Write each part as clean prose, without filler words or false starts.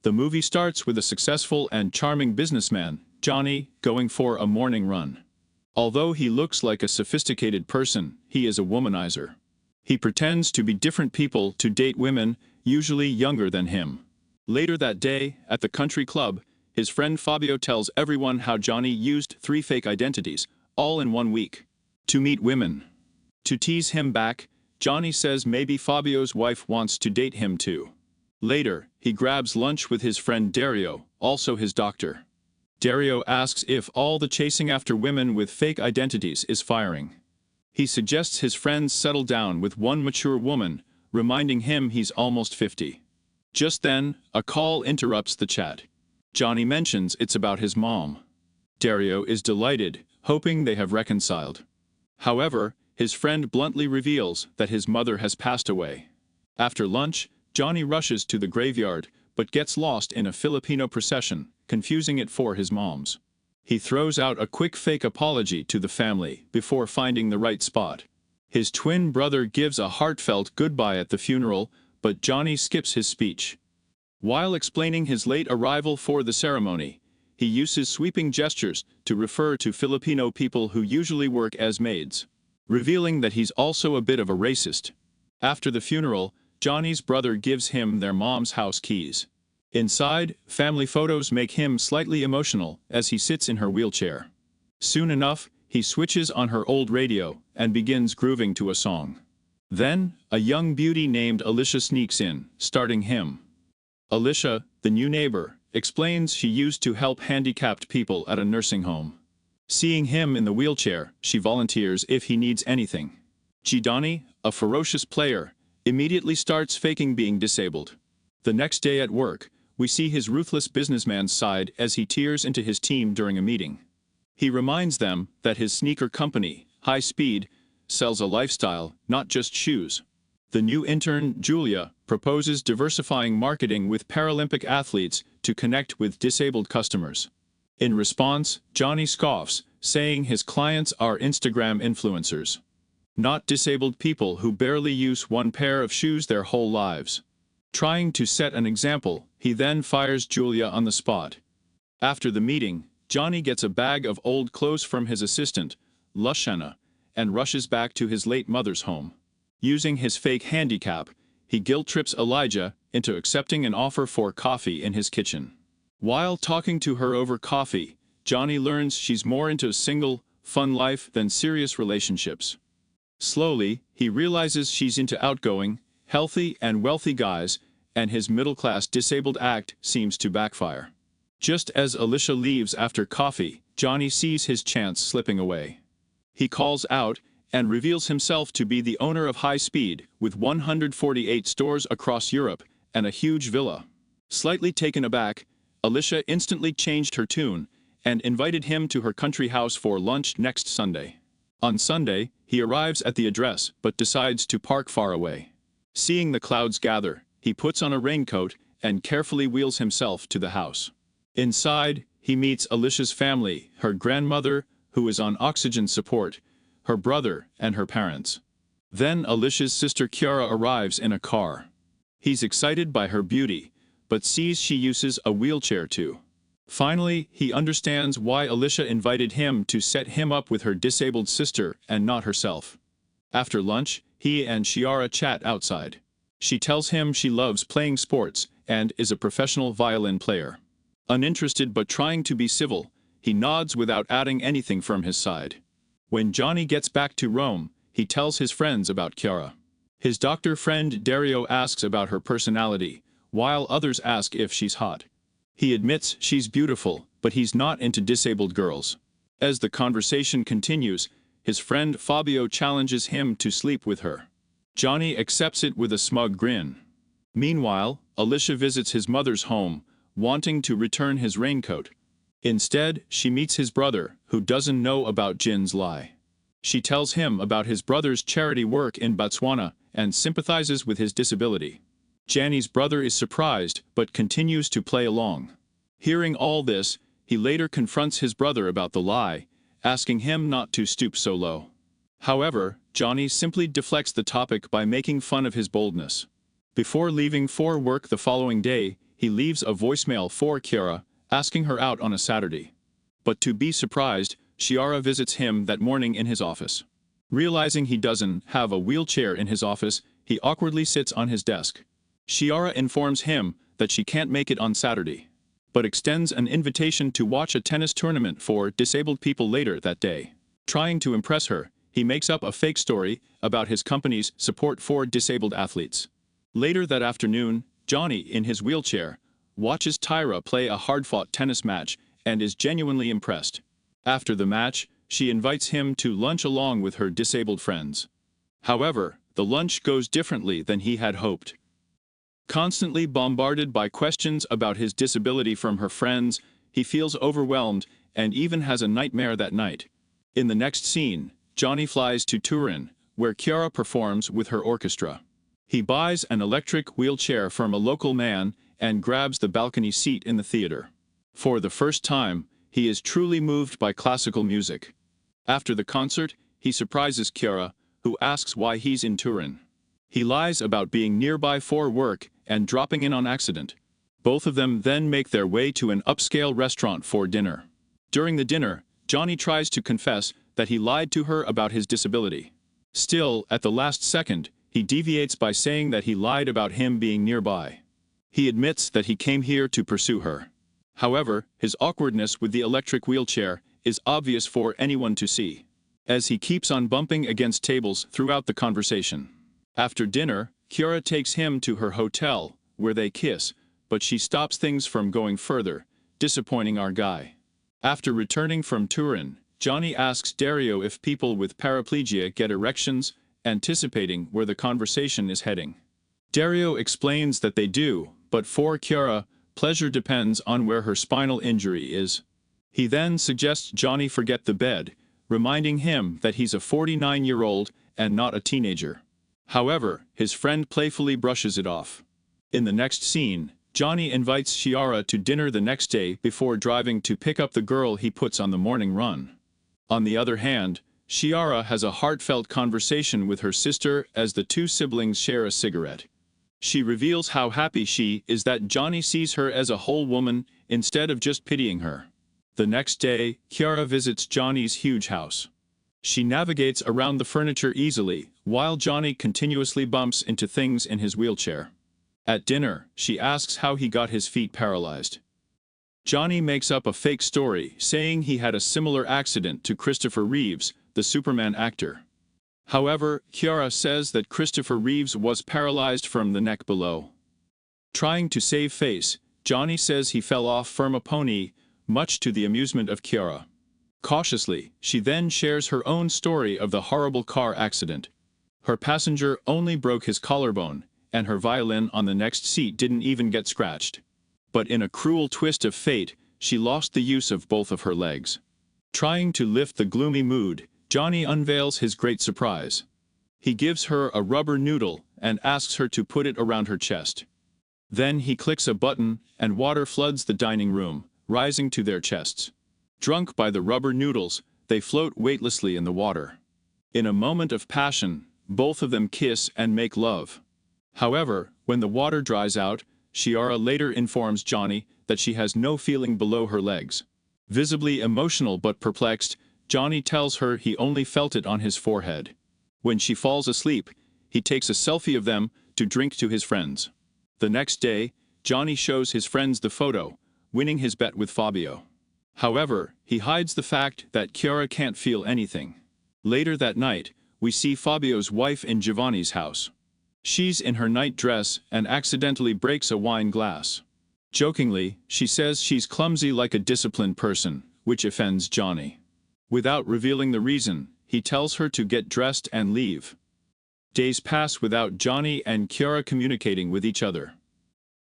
The movie starts with a successful and charming businessman, Johnny, going for a morning run. Although he looks like a sophisticated person, he is a womanizer. He pretends to be different people to date women, usually younger than him. Later that day, at the country club, his friend Fabio tells everyone how Johnny used 3 fake identities, all in 1 week, to meet women. To tease him back, Johnny says maybe Fabio's wife wants to date him too. Later, he grabs lunch with his friend Dario, also his doctor. Dario asks if all the chasing after women with fake identities is firing. He suggests his friends settle down with one mature woman, reminding him he's almost 50. Just then, a call interrupts the chat. Johnny mentions it's about his mom. Dario is delighted, hoping they have reconciled. However, his friend bluntly reveals that his mother has passed away. After lunch, Johnny rushes to the graveyard, but gets lost in a Filipino procession, confusing it for his mom's. He throws out a quick fake apology to the family before finding the right spot. His twin brother gives a heartfelt goodbye at the funeral, but Johnny skips his speech. While explaining his late arrival for the ceremony, he uses sweeping gestures to refer to Filipino people who usually work as maids, revealing that he's also a bit of a racist. After the funeral, Johnny's brother gives him their mom's house keys. Inside, family photos make him slightly emotional as he sits in her wheelchair. Soon enough, he switches on her old radio and begins grooving to a song. Then, a young beauty named Alicia sneaks in, starting him. Alicia, the new neighbor, explains she used to help handicapped people at a nursing home. Seeing him in the wheelchair, she volunteers if he needs anything. Johnny, a ferocious player, immediately starts faking being disabled. The next day at work, we see his ruthless businessman's side as he tears into his team during a meeting. He reminds them that his sneaker company, High Speed, sells a lifestyle, not just shoes. The new intern, Julia, proposes diversifying marketing with Paralympic athletes to connect with disabled customers. In response, Johnny scoffs, saying his clients are Instagram influencers, not disabled people who barely use one pair of shoes their whole lives. Trying to set an example, he then fires Julia on the spot. After the meeting, Johnny gets a bag of old clothes from his assistant, Luciana, and rushes back to his late mother's home. Using his fake handicap, he guilt-trips Elijah into accepting an offer for coffee in his kitchen. While talking to her over coffee, Johnny learns she's more into a single, fun life than serious relationships. Slowly, he realizes she's into outgoing, healthy and wealthy guys, and his middle-class disabled act seems to backfire. Just as Alicia leaves after coffee, Johnny sees his chance slipping away. He calls out and reveals himself to be the owner of High Speed, with 148 stores across Europe and a huge villa. Slightly taken aback, Alicia instantly changed her tune and invited him to her country house for lunch next Sunday. On Sunday, he arrives at the address but decides to park far away. Seeing the clouds gather, he puts on a raincoat and carefully wheels himself to the house. Inside, he meets Alicia's family, her grandmother, who is on oxygen support, her brother, and her parents. Then Alicia's sister Chiara arrives in a car. He's excited by her beauty, but sees she uses a wheelchair too. Finally, he understands why Alicia invited him to set him up with her disabled sister and not herself. After lunch, he and Chiara chat outside. She tells him she loves playing sports and is a professional violin player. Uninterested but trying to be civil, he nods without adding anything from his side. When Johnny gets back to Rome, he tells his friends about Chiara. His doctor friend Dario asks about her personality, while others ask if she's hot. He admits she's beautiful, but he's not into disabled girls. As the conversation continues, his friend Fabio challenges him to sleep with her. Johnny accepts it with a smug grin. Meanwhile, Alicia visits his mother's home, wanting to return his raincoat. Instead, she meets his brother, who doesn't know about Jin's lie. She tells him about his brother's charity work in Botswana and sympathizes with his disability. Johnny's brother is surprised but continues to play along. Hearing all this, he later confronts his brother about the lie, asking him not to stoop so low. However, Johnny simply deflects the topic by making fun of his boldness. Before leaving for work the following day, he leaves a voicemail for Kiara, asking her out on a Saturday. But to be surprised, Chiara visits him that morning in his office. Realizing he doesn't have a wheelchair in his office, he awkwardly sits on his desk. Chiara informs him that she can't make it on Saturday, but extends an invitation to watch a tennis tournament for disabled people later that day. Trying to impress her, he makes up a fake story about his company's support for disabled athletes. Later that afternoon, Johnny, in his wheelchair, watches Tyra play a hard-fought tennis match and is genuinely impressed. After the match, she invites him to lunch along with her disabled friends. However, the lunch goes differently than he had hoped. Constantly bombarded by questions about his disability from her friends, he feels overwhelmed and even has a nightmare that night. In the next scene, Johnny flies to Turin, where Chiara performs with her orchestra. He buys an electric wheelchair from a local man and grabs the balcony seat in the theater. For the first time, he is truly moved by classical music. After the concert, he surprises Chiara, who asks why he's in Turin. He lies about being nearby for work and dropping in on accident. Both of them then make their way to an upscale restaurant for dinner. During the dinner, Johnny tries to confess that he lied to her about his disability. Still, at the last second, he deviates by saying that he lied about him being nearby. He admits that he came here to pursue her. However, his awkwardness with the electric wheelchair is obvious for anyone to see, as he keeps on bumping against tables throughout the conversation. After dinner, Chiara takes him to her hotel, where they kiss, but she stops things from going further, disappointing our guy. After returning from Turin, Johnny asks Dario if people with paraplegia get erections, anticipating where the conversation is heading. Dario explains that they do, but for Chiara, pleasure depends on where her spinal injury is. He then suggests Johnny forget the bed, reminding him that he's a 49-year-old and not a teenager. However, his friend playfully brushes it off. In the next scene, Johnny invites Chiara to dinner the next day before driving to pick up the girl he puts on the morning run. On the other hand, Chiara has a heartfelt conversation with her sister as the two siblings share a cigarette. She reveals how happy she is that Johnny sees her as a whole woman instead of just pitying her. The next day, Chiara visits Johnny's huge house. She navigates around the furniture easily, while Johnny continuously bumps into things in his wheelchair. At dinner, she asks how he got his feet paralyzed. Johnny makes up a fake story, saying he had a similar accident to Christopher Reeves, the Superman actor. However, Chiara says that Christopher Reeves was paralyzed from the neck below. Trying to save face, Johnny says he fell off from a pony, much to the amusement of Chiara. Cautiously, she then shares her own story of the horrible car accident. Her passenger only broke his collarbone, and her violin on the next seat didn't even get scratched. But in a cruel twist of fate, she lost the use of both of her legs. Trying to lift the gloomy mood, Johnny unveils his great surprise. He gives her a rubber noodle and asks her to put it around her chest. Then he clicks a button, and water floods the dining room, rising to their chests. Drunk by the rubber noodles, they float weightlessly in the water. In a moment of passion, both of them kiss and make love. However, when the water dries out, Chiara later informs Johnny that she has no feeling below her legs. Visibly emotional but perplexed, Johnny tells her he only felt it on his forehead. When she falls asleep, he takes a selfie of them to drink to his friends. The next day, Johnny shows his friends the photo, winning his bet with Fabio. However, he hides the fact that Chiara can't feel anything. Later that night, we see Fabio's wife in Giovanni's house. She's in her night dress and accidentally breaks a wine glass. Jokingly, she says she's clumsy like a disciplined person, which offends Johnny. Without revealing the reason, he tells her to get dressed and leave. Days pass without Johnny and Chiara communicating with each other.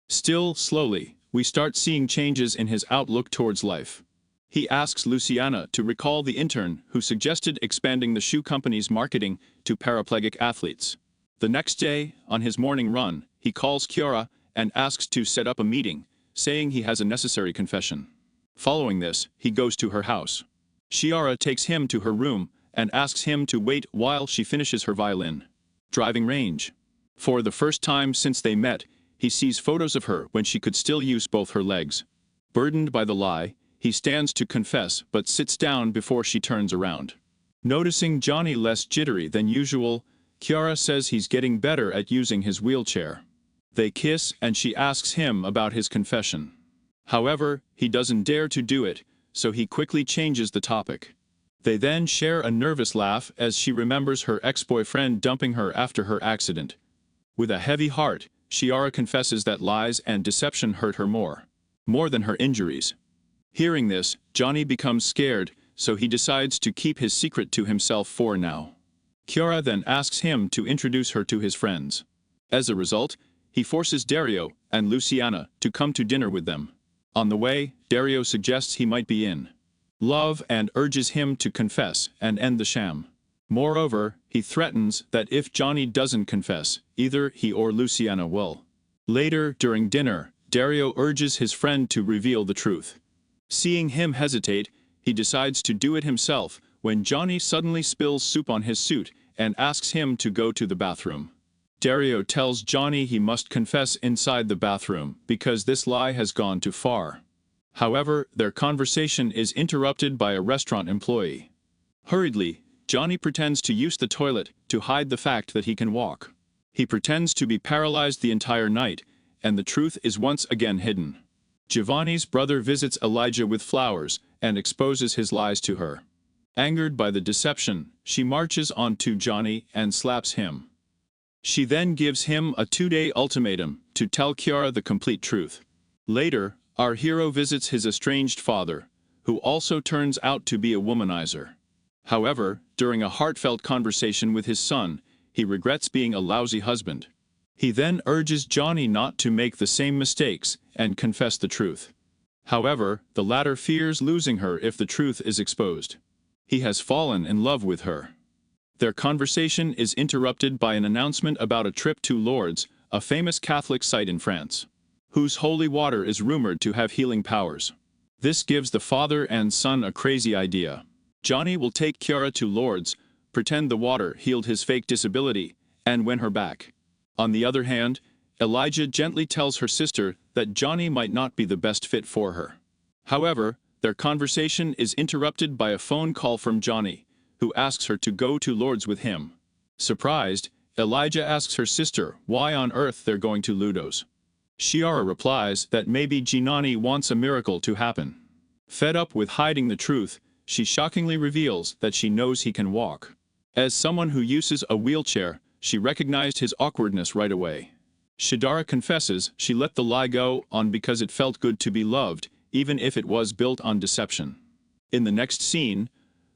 Still, slowly, we start seeing changes in his outlook towards life. He asks Luciana to recall the intern who suggested expanding the shoe company's marketing to paraplegic athletes. The next day, on his morning run, he calls Chiara and asks to set up a meeting, saying he has a necessary confession. Following this, he goes to her house. Chiara takes him to her room and asks him to wait while she finishes her violin. Driving range. For the first time since they met, he sees photos of her when she could still use both her legs. Burdened by the lie, he stands to confess but sits down before she turns around. Noticing Johnny less jittery than usual, Chiara says he's getting better at using his wheelchair. They kiss and she asks him about his confession. However, he doesn't dare to do it, so he quickly changes the topic. They then share a nervous laugh as she remembers her ex-boyfriend dumping her after her accident. With a heavy heart, Chiara confesses that lies and deception hurt her more than her injuries. Hearing this, Johnny becomes scared, so he decides to keep his secret to himself for now. Chiara then asks him to introduce her to his friends. As a result, he forces Dario and Luciana to come to dinner with them. On the way, Dario suggests he might be in love and urges him to confess and end the sham. Moreover, he threatens that if Johnny doesn't confess, either he or Luciana will. Later, during dinner, Dario urges his friend to reveal the truth. Seeing him hesitate, he decides to do it himself when Johnny suddenly spills soup on his suit and asks him to go to the bathroom. Dario tells Johnny he must confess inside the bathroom because this lie has gone too far. However, their conversation is interrupted by a restaurant employee. Hurriedly, Johnny pretends to use the toilet to hide the fact that he can walk. He pretends to be paralyzed the entire night, and the truth is once again hidden. Giovanni's brother visits Elijah with flowers and exposes his lies to her. Angered by the deception, she marches onto Johnny and slaps him. She then gives him a 2-day ultimatum to tell Chiara the complete truth. Later, our hero visits his estranged father, who also turns out to be a womanizer. However, during a heartfelt conversation with his son, he regrets being a lousy husband. He then urges Johnny not to make the same mistakes and confess the truth. However, the latter fears losing her if the truth is exposed. He has fallen in love with her. Their conversation is interrupted by an announcement about a trip to Lourdes, a famous Catholic site in France, whose holy water is rumored to have healing powers. This gives the father and son a crazy idea. Johnny will take Chiara to Lourdes, pretend the water healed his fake disability, and win her back. On the other hand, Elijah gently tells her sister that Johnny might not be the best fit for her. However, their conversation is interrupted by a phone call from Johnny, who asks her to go to Lourdes with him. Surprised, Elijah asks her sister why on earth they're going to Ludo's. Chiara replies that maybe Giannani wants a miracle to happen. Fed up with hiding the truth, she shockingly reveals that she knows he can walk. As someone who uses a wheelchair, she recognized his awkwardness right away. Shidara confesses she let the lie go on because it felt good to be loved, even if it was built on deception. In the next scene,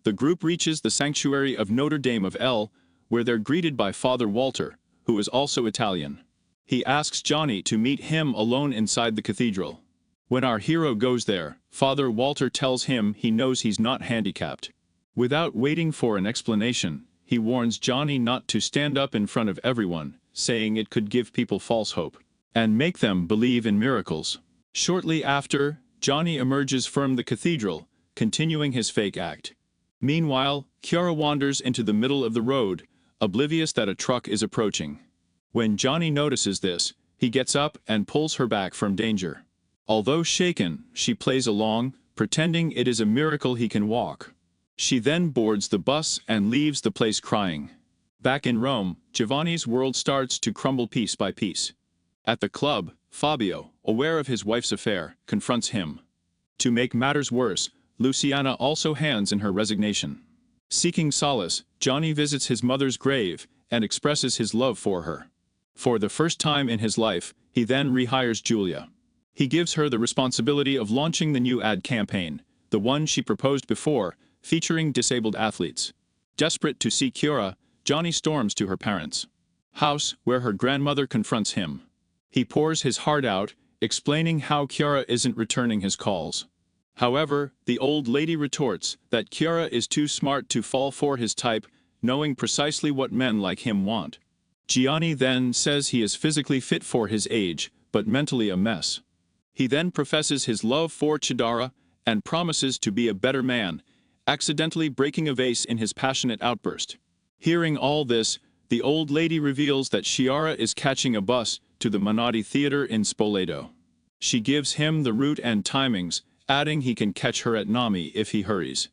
the group reaches the sanctuary of Notre Dame of El, where they're greeted by Father Walter, who is also Italian. He asks Johnny to meet him alone inside the cathedral. When our hero goes there, Father Walter tells him he knows he's not handicapped. Without waiting for an explanation, he warns Johnny not to stand up in front of everyone, saying it could give people false hope and make them believe in miracles. Shortly after, Johnny emerges from the cathedral, continuing his fake act. Meanwhile, Chiara wanders into the middle of the road, oblivious that a truck is approaching. When Johnny notices this, he gets up and pulls her back from danger. Although shaken, she plays along, pretending it is a miracle he can walk. She then boards the bus and leaves the place crying. Back in Rome, Giovanni's world starts to crumble piece by piece. At the club, Fabio, aware of his wife's affair, confronts him. To make matters worse, Luciana also hands in her resignation. Seeking solace, Johnny visits his mother's grave and expresses his love for her. For the first time in his life, he then rehires Julia. He gives her the responsibility of launching the new ad campaign, the one she proposed before, featuring disabled athletes. Desperate to see Chiara, Johnny storms to her parents' house, where her grandmother confronts him. He pours his heart out, explaining how Chiara isn't returning his calls. However, the old lady retorts that Chiara is too smart to fall for his type, knowing precisely what men like him want. Gianni then says he is physically fit for his age, but mentally a mess. He then professes his love for Chidara and promises to be a better man, accidentally breaking a vase in his passionate outburst. Hearing all this, the old lady reveals that Chiara is catching a bus to the Menotti Theater in Spoleto. She gives him the route and timings, adding he can catch her at Nami if he hurries.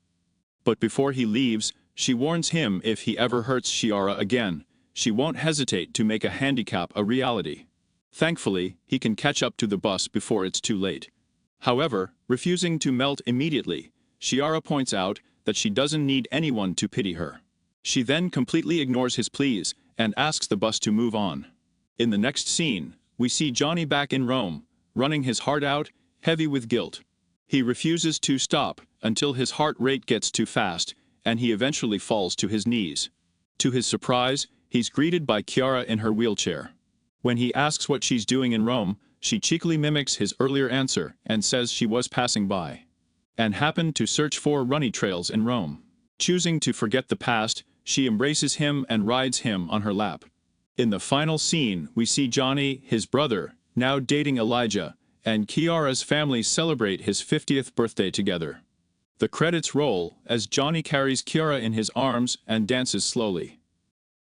But before he leaves, she warns him if he ever hurts Chiara again, she won't hesitate to make a handicap a reality. Thankfully, he can catch up to the bus before it's too late. However, refusing to melt immediately, Chiara points out that she doesn't need anyone to pity her. She then completely ignores his pleas and asks the bus to move on. In the next scene, we see Johnny back in Rome, running his heart out, heavy with guilt. He refuses to stop until his heart rate gets too fast, and he eventually falls to his knees. To his surprise, he's greeted by Chiara in her wheelchair. When he asks what she's doing in Rome, she cheekily mimics his earlier answer and says she was passing by and happened to search for runny trails in Rome. Choosing to forget the past, she embraces him and rides him on her lap. In the final scene, we see Johnny, his brother, now dating Elijah, and Chiara's family celebrate his 50th birthday together. The credits roll as Johnny carries Chiara in his arms and dances slowly.